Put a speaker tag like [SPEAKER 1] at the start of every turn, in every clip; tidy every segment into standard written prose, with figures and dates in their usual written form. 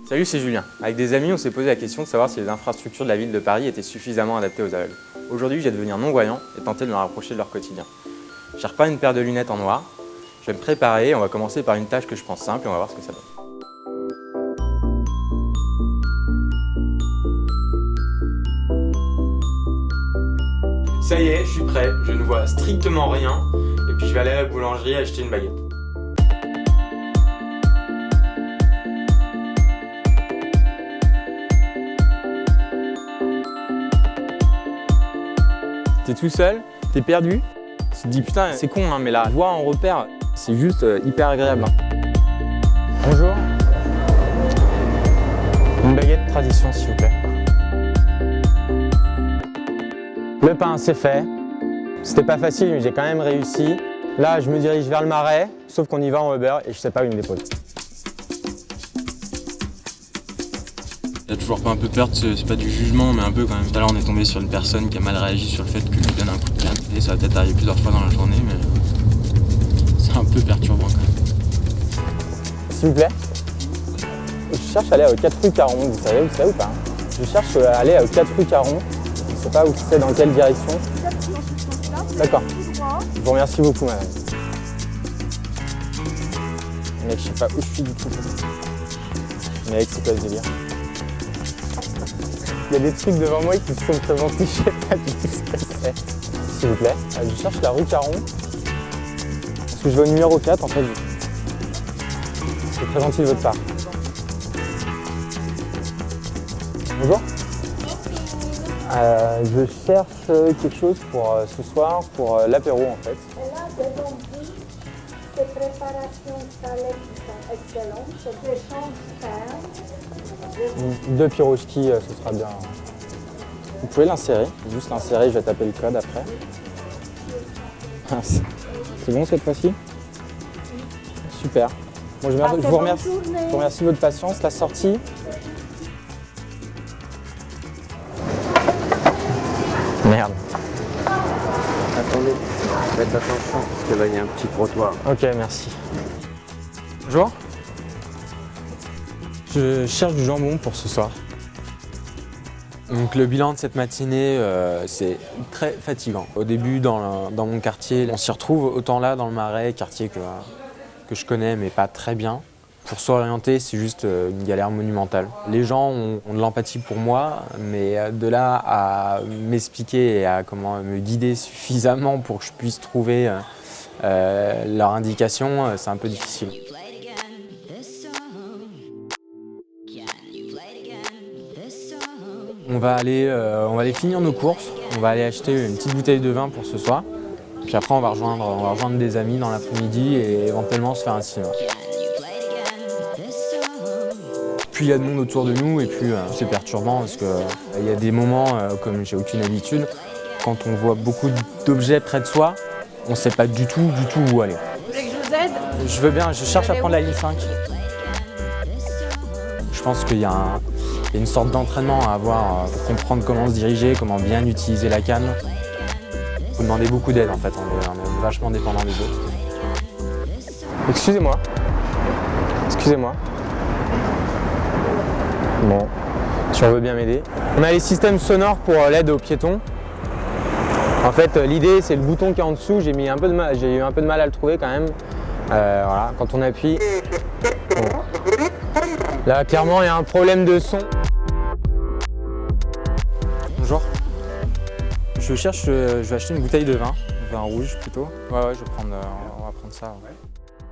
[SPEAKER 1] Salut, c'est Julien. Avec des amis, on s'est posé la question de savoir si les infrastructures de la ville de Paris étaient suffisamment adaptées aux aveugles. Aujourd'hui, je vais devenir non-voyant et tenter de me rapprocher de leur quotidien. J'ai repeint une paire de lunettes en noir. Je vais me préparer et on va commencer par une tâche que je pense simple et on va voir ce que ça donne. Ça y est, je suis prêt. Je ne vois strictement rien. Et puis je vais aller à la boulangerie acheter une baguette. T'es tout seul, t'es perdu. Tu te dis putain, c'est con, hein, mais la voix en repère, c'est juste hyper agréable. Bonjour. Une baguette tradition, s'il vous plaît. Le pain, c'est fait. C'était pas facile, mais j'ai quand même réussi. Là, je me dirige vers le Marais, sauf qu'on y va en Uber et je sais pas où il me dépose.
[SPEAKER 2] T'as toujours pas un peu peur, c'est pas du jugement, mais un peu quand même. Tout à l'heure, on est tombé sur une personne qui a mal réagi sur le fait que je lui donne un coup de canne. Et ça va peut-être arriver plusieurs fois dans la journée, mais c'est un peu perturbant quand même.
[SPEAKER 1] S'il vous plaît. Je cherche à aller à 4 rue Caron, vous savez où c'est ou pas? Je cherche à aller à 4 rue Caron. Je sais pas où c'est, dans quelle direction. D'accord. Je vous remercie beaucoup, madame. Mec, je sais pas où je suis du tout. Mec, c'est quoi ce délire? Il y a des trucs devant moi qui sont présentés, je sais pas du tout ce que c'est. S'il vous plaît, je cherche la rue Caron. Parce que je vais au numéro 4 en fait. C'est très gentil de votre part. Bonjour. Je cherche quelque chose pour ce soir, pour l'apéro en fait.
[SPEAKER 3] Là, devant vous, ces préparations salées qui sont excellentes, des champs fermes.
[SPEAKER 1] 2 pirochki, ce sera bien. Vous pouvez l'insérer, juste l'insérer, je vais taper le code après. Ah, c'est bon cette fois-ci? Super. Bon, je vous remercie de votre patience. La sortie. Merde.
[SPEAKER 4] Attendez, faites attention parce que là il y a un petit trottoir.
[SPEAKER 1] Ok, merci. Bonjour. Je cherche du jambon pour ce soir. Donc le bilan de cette matinée, c'est très fatigant. Au début, dans mon quartier, on s'y retrouve autant là dans le Marais, quartier que je connais mais pas très bien. Pour s'orienter, c'est juste une galère monumentale. Les gens ont de l'empathie pour moi, mais de là à m'expliquer et à comment me guider suffisamment pour que je puisse trouver leur indication, c'est un peu difficile. On va aller finir nos courses, on va aller acheter une petite bouteille de vin pour ce soir. Puis après, on va rejoindre des amis dans l'après-midi et éventuellement se faire un cinéma. Plus il y a de monde autour de nous et plus c'est perturbant parce qu'il y a des moments, comme j'ai aucune habitude, quand on voit beaucoup d'objets près de soi, on ne sait pas du tout où aller.
[SPEAKER 3] Vous voulez que je vous aide?
[SPEAKER 1] Je veux bien, je cherche à prendre la ligne 5. Je pense qu'il y a une sorte d'entraînement à avoir pour comprendre comment se diriger, comment bien utiliser la canne. Il faut demander beaucoup d'aide en fait, on est vachement dépendant des autres. Excusez-moi. Bon, si on veut bien m'aider. On a les systèmes sonores pour l'aide aux piétons. En fait, l'idée, c'est le bouton qui est en dessous. J'ai eu un peu de mal à le trouver quand même. Voilà, quand on appuie. Bon. Là, clairement, il y a un problème de son. Bonjour. Je vais acheter une bouteille de vin rouge plutôt. Ouais, on va prendre ça. Ouais.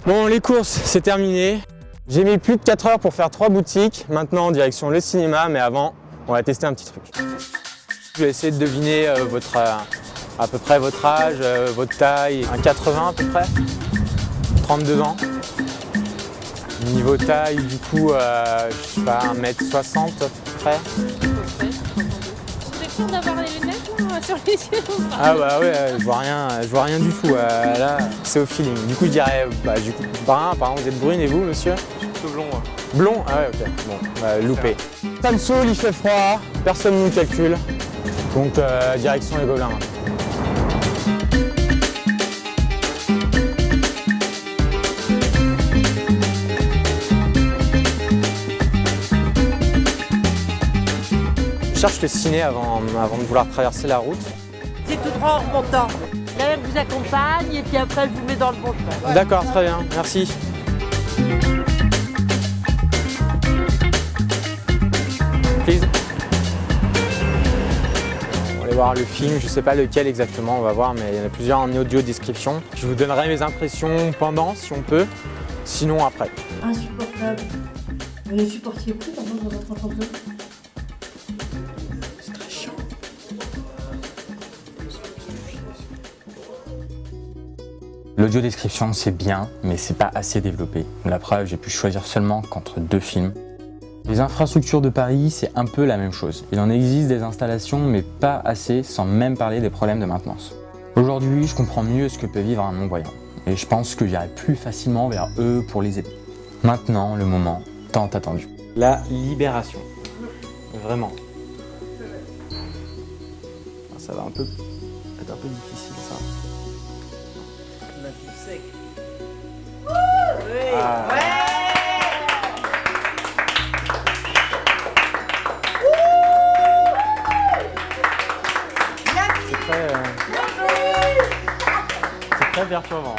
[SPEAKER 1] Bon, les courses, c'est terminé. J'ai mis plus de 4 heures pour faire 3 boutiques. Maintenant, en direction le cinéma, mais avant, on va tester un petit truc. Je vais essayer de deviner à peu près votre âge, votre taille. Un 80 à peu près, 32 ans. Niveau taille, du coup, je sais pas, 1m60 à peu près.
[SPEAKER 3] Vous êtes sûr d'avoir les lunettes là, sur les yeux ou pas?
[SPEAKER 1] Ah bah ouais, je vois rien du tout. Là, c'est au feeling. Du coup, je dirais, brun, apparemment vous êtes brune et vous, monsieur?
[SPEAKER 5] Plutôt blond. Ouais.
[SPEAKER 1] Blond? Ah ouais, ok. Bon, loupé. Ça me saoule, il fait froid, personne ne nous calcule. Donc, direction les Gobelins. cherche le ciné avant de vouloir traverser la route.
[SPEAKER 5] C'est tout droit en remontant. La même vous accompagne et puis après elle vous met dans le bon chemin.
[SPEAKER 1] D'accord, très bien, merci. Please. On va aller voir le film, je sais pas lequel exactement, on va voir, mais il y en a plusieurs en audio description. Je vous donnerai mes impressions pendant, si on peut, sinon après.
[SPEAKER 6] Insupportable. Vous ne supportiez plus d'entendre votre enfant pleurer?
[SPEAKER 1] C'est très chiant. L'audio description c'est bien, mais c'est pas assez développé. La preuve, j'ai pu choisir seulement qu'entre 2 films. Les infrastructures de Paris, c'est un peu la même chose. Il en existe des installations, mais pas assez, sans même parler des problèmes de maintenance. Aujourd'hui, je comprends mieux ce que peut vivre un non-voyant, et je pense que j'irai plus facilement vers eux pour les aider. Maintenant, le moment tant attendu. La libération. Vraiment. Ça va être un peu difficile ça. Ah. C'est très perturbant.